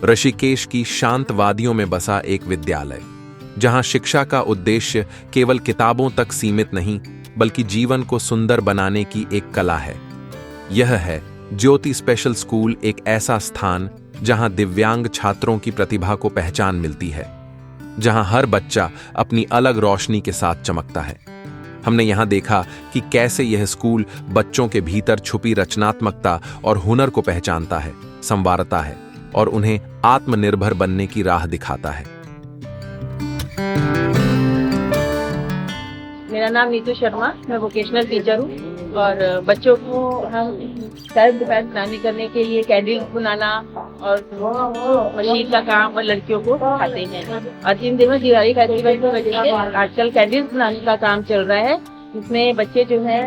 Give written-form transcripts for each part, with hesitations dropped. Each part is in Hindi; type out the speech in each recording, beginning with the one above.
ऋषिकेश की शांत वादियों में बसा एक विद्यालय, जहां शिक्षा का उद्देश्य केवल किताबों तक सीमित नहीं बल्कि जीवन को सुंदर बनाने की एक कला है। यह है ज्योति स्पेशल स्कूल, एक ऐसा स्थान जहां दिव्यांग छात्रों की प्रतिभा को पहचान मिलती है, जहां हर बच्चा अपनी अलग रोशनी के साथ चमकता है। हमने यहां देखा कि कैसे यह स्कूल बच्चों के भीतर छुपी रचनात्मकता और हुनर को पहचानता है, संवारता है और उन्हें आत्मनिर्भर बनने की राह दिखाता है। मेरा नाम नीतू शर्मा, मैं वोकेशनल टीचर हूँ और बच्चों को हम सेल्फ डिफेंस बनाने करने के लिए कैंडल्स बनाना और मशीन का काम और लड़कियों को सिखाते हैं। और इन दिनों दिवाली फेस्टिवल की वजह से आजकल कैंडल्स बनाने का काम चल रहा है, जिसमें बच्चे जो है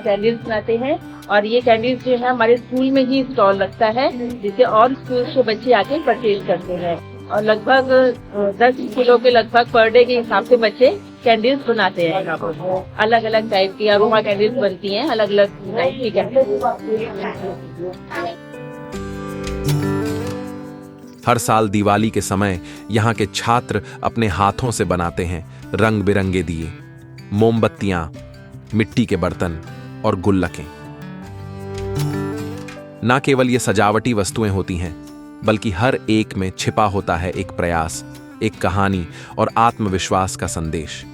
कैंडल्स बनाते हैं और ये कैंडल्स जो है हमारे स्कूल में ही स्टॉल लगता है, जिससे और स्कूल के बच्चे आके परचेज करते हैं। और लगभग 10 किलो के लगभग पर डे के हिसाब से बच्चे कैंडल्स बनाते हैं। अलग अलग टाइप की अरोमा कैंडल्स बनती हैं, अलग अलग टाइप की कैंडल्स। हर साल दिवाली के समय यहाँ के छात्र अपने हाथों से बनाते हैं रंग बिरंगे दिए, मोमबत्तियां, मिट्टी के बर्तन और गुल्लकें। ना केवल ये सजावटी वस्तुएं होती हैं, बल्कि हर एक में छिपा होता है एक प्रयास, एक कहानी और आत्मविश्वास का संदेश।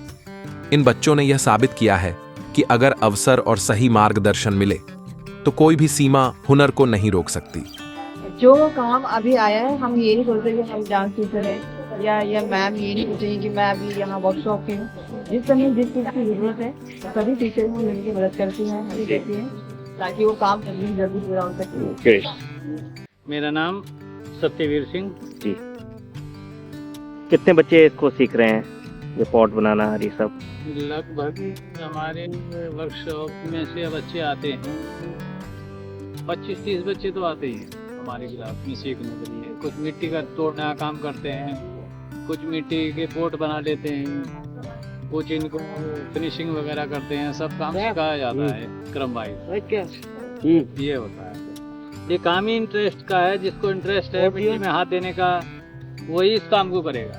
इन बच्चों ने यह साबित किया है कि अगर अवसर और सही मार्गदर्शन मिले तो कोई भी सीमा हुनर को नहीं रोक सकती। जो काम अभी आया है, हम ये नहीं बोलते कि हम डांस टीचर हैं या मैम ये नहीं सोचेंगे कि मैं अभी यहाँ वर्कशॉप की हूँ। जिस समय जिस चीज़ की जरूरत है सभी टीचर को मिलकर मदद करती हैं, हमें देती हैं ताकि वो काम जल्दी पूरा हो सके। मेरा नाम सत्यवीर सिंह जी। कितने बच्चे इसको सीख रहे हैं, ये पॉट बनाना ये सब? लगभग हमारे वर्कशॉप में से बच्चे आते हैं 25-30 बच्चे तो आते ही हैं हमारे क्लास में सीखने के लिए। कुछ मिट्टी का तोड़ने का काम करते हैं, कुछ मिट्टी के पोट बना लेते हैं, कुछ इनको फिनिशिंग वगैरह करते हैं। सब काम सिखाया जाता है क्रम वाइज। ये होता है, ये काम ही इंटरेस्ट का है। जिसको इंटरेस्ट है मिट्टी में हाथ देने का, वही इस काम को करेगा।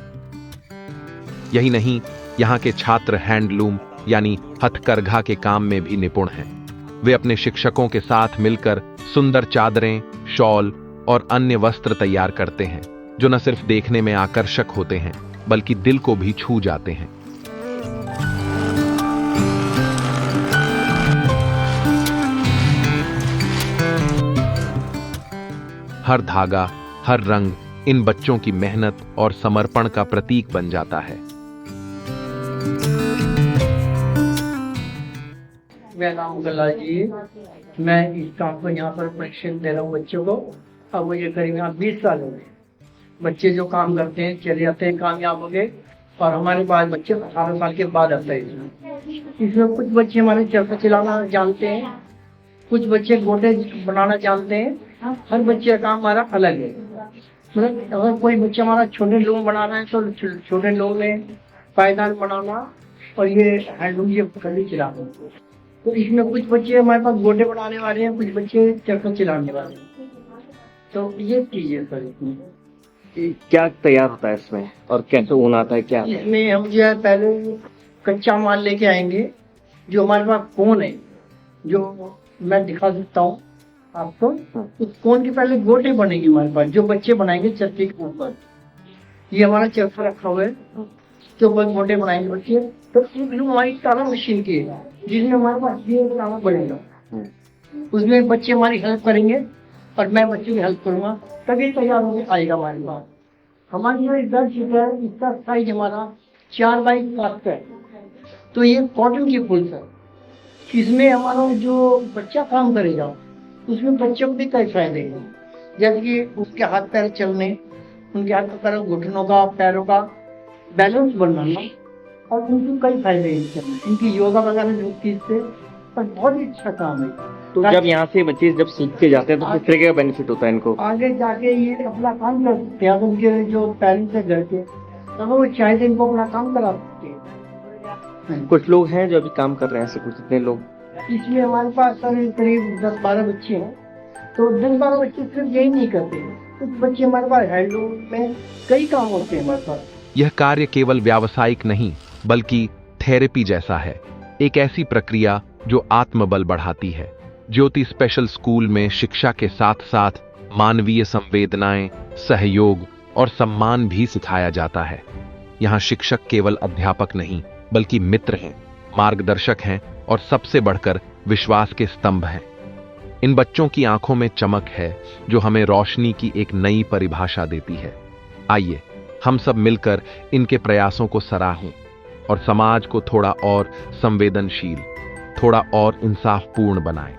यही नहीं, यहाँ के छात्र हैंडलूम यानी हथकरघा के काम में भी निपुण हैं। वे अपने शिक्षकों के साथ मिलकर सुंदर चादरें, शॉल और अन्य वस्त्र तैयार करते हैं, जो न सिर्फ देखने में आकर्षक होते हैं बल्कि दिल को भी छू जाते हैं। हर धागा, हर रंग इन बच्चों की मेहनत और समर्पण का प्रतीक बन जाता है। मेरा नाम गला जी है। मैं इस काम को यहाँ पर प्रशिक्षण दे रहा हूँ बच्चों को। अब मुझे करीब यहाँ 20 साल हो गए। बच्चे जो काम करते हैं चले जाते हैं, कामयाब हो गए और हमारे पास बच्चे 18 साल के बाद आते हैं। इसमें कुछ बच्चे हमारे चरखा चलाना जानते हैं, कुछ बच्चे गोटे बनाना जानते हैं। हर बच्चे का काम हमारा अलग है। मतलब अगर कोई बच्चा हमारा छोटे लोग बना रहा है तो छोटे लोग में पायदान बनाना और ये हैंडलूम ये कली चलाना। तो इसमें कुछ बच्चे हमारे पास गोटे बनाने वाले हैं, कुछ बच्चे चरखा चलाने वाले हैं। तो ये चीज है सर। इसमें क्या तैयार होता है इसमें और कैसे ऊन आता है? क्या इसमें हम जो है पहले कच्चा माल लेके आएंगे। जो हमारे पास कोन है, जो मैं दिखा सकता हूँ आपको, उस कोन की पहले गोटे बनेगी हमारे पास, जो बच्चे बनाएंगे चरखे के ऊपर। ये हमारा चरखा रखा हुआ है, तो ऊपर गोटे बनाएंगे बच्चे। तो हमारी ताला मशीन की है, जिसमें हमारे पास ये ताला बनेगा। उसमें बच्चे हमारी हेल्प करेंगे और मैं बच्चों की हेल्प करूंगा, तभी तैयार होकर आएगा हमारे पास। हमारी जो इधर है, इसका साइज हमारा 4x7 का है। तो ये कॉटन की फुल है। इसमें हमारा जो बच्चा काम करेगा उसमें बच्चों को भी कई फायदे हैं, जैसे कि उसके हाथ पैर चलने, उनके हाथ पैर घुटनों का, पैरों का बैलेंस बनाना, और उनको कई फायदे हैं। इनकी योगा वगैरह जो चीज से पर बहुत ही अच्छा काम है। तो जब यहाँ से बच्चे जब सीख के जाते हैं तो किस तरह का बेनिफिट होता है इनको? आगे जाके ये अपना काम कर सकते हैं। उनके जो पेरेंट्स है घर के, तो वो चाहे इनको अपना काम करा सकते हैं। कुछ लोग हैं जो अभी काम कर रहे हैं, ऐसे कुछ कितने लोग? इसमें हमारे पास करीब 10-12 बच्चे हैं। तो 10-12 बच्चे सिर्फ यही नहीं करते, कुछ बच्चे हमारे पास हैंडलूम में कई काम होते हैं हमारे पास। यह कार्य केवल व्यावसायिक नहीं बल्कि थेरेपी जैसा है, एक ऐसी प्रक्रिया जो आत्मबल बढ़ाती है। ज्योति स्पेशल स्कूल में शिक्षा के साथ साथ मानवीय संवेदनाएं, सहयोग और सम्मान भी सिखाया जाता है। यहाँ शिक्षक केवल अध्यापक नहीं बल्कि मित्र हैं, मार्गदर्शक हैं और सबसे बढ़कर विश्वास के स्तंभ हैं। इन बच्चों की आंखों में चमक है जो हमें रोशनी की एक नई परिभाषा देती है। आइए हम सब मिलकर इनके प्रयासों को सराहें और समाज को थोड़ा और संवेदनशील, थोड़ा और इंसाफपूर्ण बनाएं।